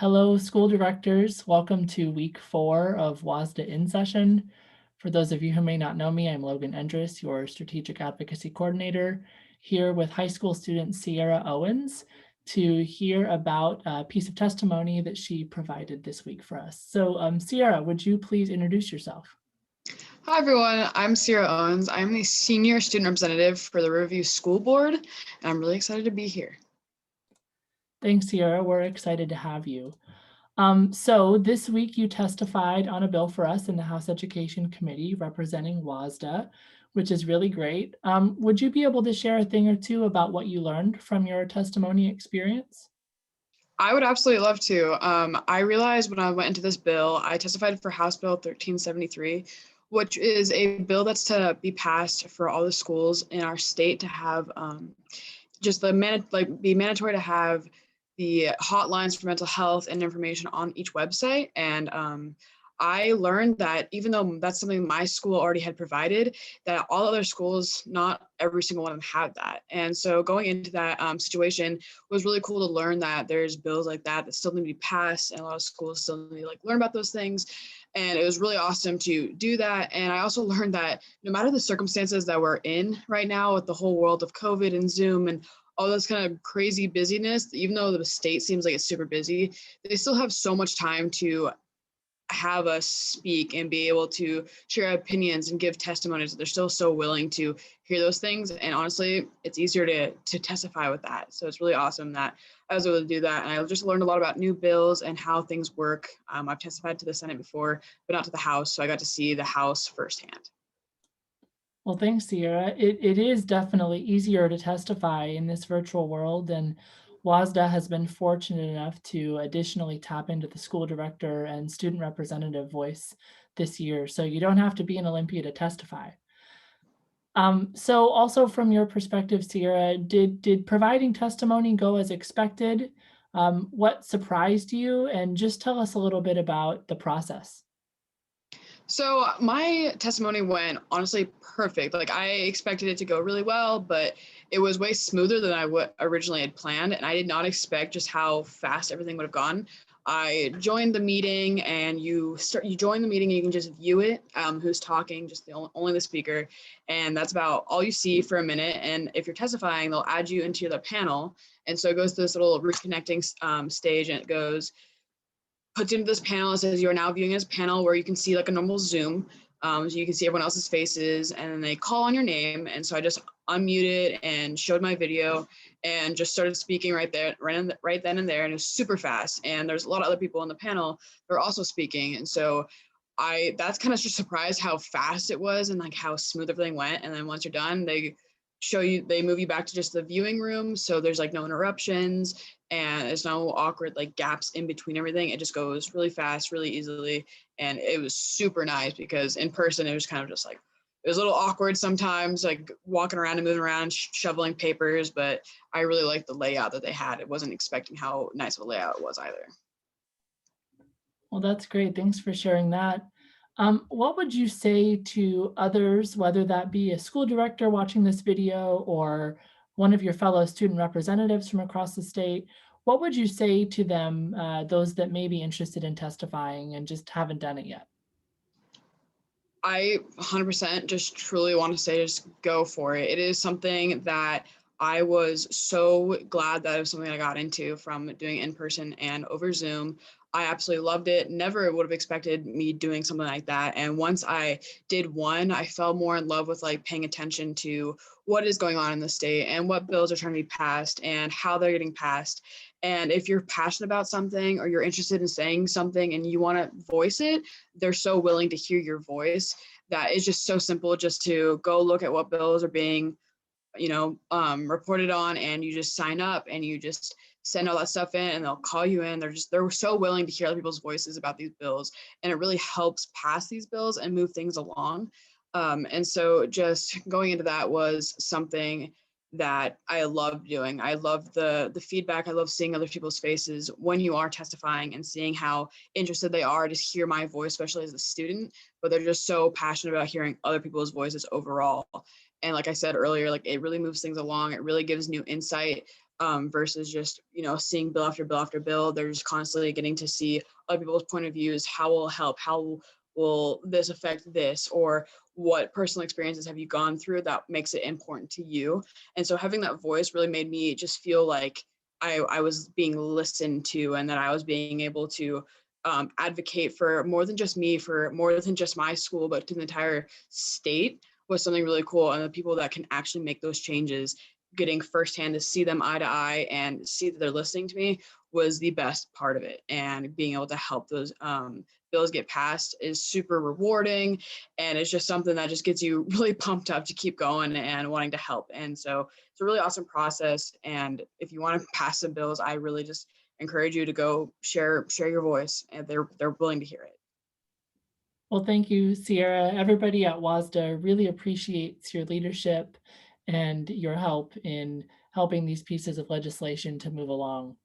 Hello, school directors. Welcome to week 4 of WSSDA in session. For those of you who may not know me, I'm Logan Endres, your strategic advocacy coordinator, here with high school student Sierra Owens to hear about a piece of testimony that she provided this week for us. So Sierra, would you please introduce yourself? Hi everyone, I'm Sierra Owens. I'm the Senior Student Representative for the Riverview School Board, and I'm really excited to be here. Thanks, Sierra. We're excited to have you. So this week you testified on a bill for us in the House Education Committee representing WSSDA, which is really great. Would you be able to share a thing or two about what you learned from your testimony experience? I would absolutely love to. I realized when I went into this bill, I testified for House Bill 1373, which is a bill that's to be passed for all the schools in our state to have be mandatory to have the hotlines for mental health and information on each website. And I learned that even though that's something my school already had provided, that all other schools, not every single one of them had that. And so going into that situation was really cool to learn that there's bills like that still need to be passed, and a lot of schools still need to learn about those things. And it was really awesome to do that. And I also learned that no matter the circumstances that we're in right now with the whole world of COVID and Zoom and all this kind of crazy busyness, even though the state seems like it's super busy, they still have so much time to have us speak and be able to share opinions and give testimonies. They're still so willing to hear those things. And honestly, it's easier to testify with that. So it's really awesome that I was able to do that. And I just learned a lot about new bills and how things work. I've testified to the Senate before, but not to the House. So I got to see the House firsthand. Well, thanks, Sierra. It is definitely easier to testify in this virtual world, and WSSDA has been fortunate enough to additionally tap into the school director and student representative voice this year, so you don't have to be an Olympia to testify. So also from your perspective, Sierra, did providing testimony go as expected? What surprised you? And just tell us a little bit about the process. So my testimony went honestly perfect. I expected it to go really well, but it was way smoother than I originally had planned. And I did not expect just how fast everything would have gone. I joined the meeting, and you join the meeting and you can just view it, who's talking, just only the speaker. And that's about all you see for a minute. And if you're testifying, they'll add you into the panel. And so it goes to this little reconnecting stage, and it puts into this panel. It says you are now viewing this panel where you can see like a normal Zoom. So you can see everyone else's faces, and then they call on your name. And so I just unmuted and showed my video and just started speaking right then and there. And it was super fast. And there's a lot of other people on the panel that are also speaking. And so that's kind of just surprised how fast it was and how smooth everything went. And then once you're done, they move you back to just the viewing room. So there's no interruptions, and there's no awkward gaps in between everything. It just goes really fast, really easily. And it was super nice, because in person, it was kind of just it was a little awkward sometimes, walking around and moving around, shoveling papers, but I really liked the layout that they had. It wasn't expecting how nice of a layout it was either. Well, that's great. Thanks for sharing that. What would you say to others, whether that be a school director watching this video or one of your fellow student representatives from across the state? What would you say to them, those that may be interested in testifying and just haven't done it yet? I 100% just truly want to say, just go for it. It is something that I was so glad that it was something I got into from doing in person and over Zoom. I absolutely loved it. Never would have expected me doing something like that. And once I did one, I fell more in love with paying attention to what is going on in the state and what bills are trying to be passed and how they're getting passed. And if you're passionate about something or you're interested in saying something and you want to voice it, they're so willing to hear your voice. That is just so simple, just to go look at what bills are being reported on, and you just sign up and you just send all that stuff in, and they'll call you in. They're so willing to hear other people's voices about these bills, and it really helps pass these bills and move things along. And so just going into that was something that I loved doing. I love the feedback. I love seeing other people's faces when you are testifying and seeing how interested they are to hear my voice, especially as a student, but they're just so passionate about hearing other people's voices overall. And like I said earlier, it really moves things along. It really gives new insight versus just, seeing bill after bill after bill. They're just constantly getting to see other people's point of views. How will help? How will this affect this? Or what personal experiences have you gone through that makes it important to you? And so having that voice really made me just feel like I was being listened to, and that I was being able to advocate for more than just me, for more than just my school, but to the entire state, was something really cool. And the people that can actually make those changes, getting firsthand to see them eye to eye and see that they're listening to me, was the best part of it. And being able to help those bills get passed is super rewarding. And it's just something that just gets you really pumped up to keep going and wanting to help. And so it's a really awesome process. And if you want to pass some bills, I really just encourage you to go share your voice, and they're willing to hear it. Well, thank you, Sierra. Everybody at WASDA really appreciates your leadership and your help in helping these pieces of legislation to move along.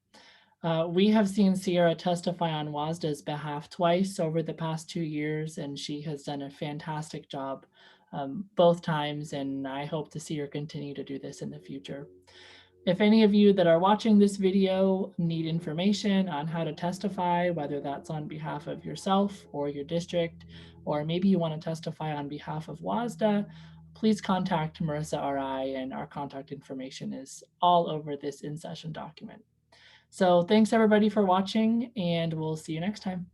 We have seen Sierra testify on WASDA's behalf twice over the past 2 years, and she has done a fantastic job both times, and I hope to see her continue to do this in the future. If any of you that are watching this video need information on how to testify, whether that's on behalf of yourself or your district, or maybe you want to testify on behalf of WASDA, please contact Marissa or I, and our contact information is all over this in-session document. So thanks everybody for watching, and we'll see you next time.